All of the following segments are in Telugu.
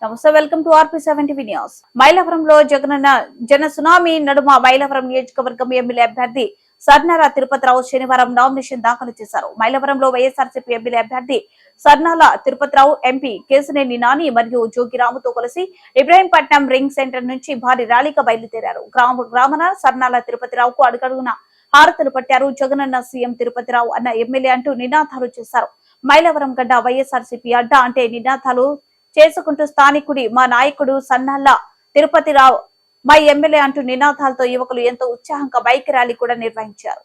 నమస్తే, welcome to RP7 TV news. మైలవరంలో జగనన్న జన సునామీ నడుమ మైలవరం నియోజకవర్గం ఎమ్మెల్యే అభ్యర్థి సర్నాల తిరుపతిరావు శనివారం నామినేషన్ దాఖలు చేశారు. మైలవరంలో వైఎస్ఆర్సీపీ ఎమ్మెల్యే అభ్యర్థి సర్నాల తిరుపతిరావు, ఎంపీ కేశినేని నాని మరియు జోగిరాముతో కలిసి ఇబ్రాహీంపట్నం రింగ్ సెంటర్ నుంచి భారీ ర్యాలీగా బయలుదేరారు. గ్రామాన సర్నాల తిరుపతిరావుకు అడుగడుగున హారతలు పట్టారు. జగనన్న సీఎం తిరుపతిరావు అన్న ఎమ్మెల్యే అంటూ నినాదాలు చేశారు. మైలవరం గడ్డ వైఎస్ఆర్సీపీ అడ్డా అంటే నినాదాలు చేసుకుంటూ స్థానికుడి మా నాయకుడు సన్నాల తిరుపతిరావు మా ఎమ్మెల్యే అంటూ నినాదాలతో యువకులు ఎంతో ఉత్సాహంగా బైక్ ర్యాలీ కూడా నిర్వహించారు.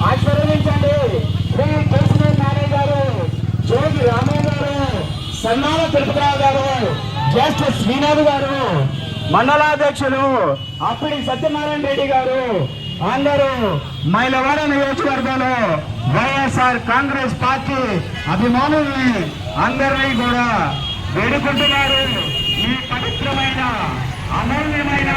ఆశీర్వదించండి. శ్రీ కేశినేని నాని గారు, జోగి రామయ్య గారు, సన్నాల తిరుపతిరావు గారు, జ్యేష్ఠ శ్రీనాథ్ గారు, మండలాధ్యక్షులు అప్పిడి సత్యనారాయణ రెడ్డి గారు అందరూ మైలవరం నియోజకవర్గంలో వైఎస్ఆర్ కాంగ్రెస్ పార్టీ అభిమానుల్ని అందరినీ కూడా వేడుకుంటున్నారు. ఈ పవిత్రమైన అమూల్యమైన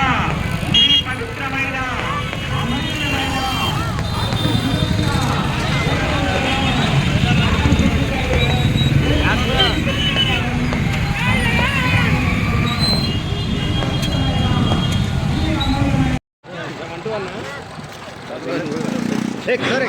एक सर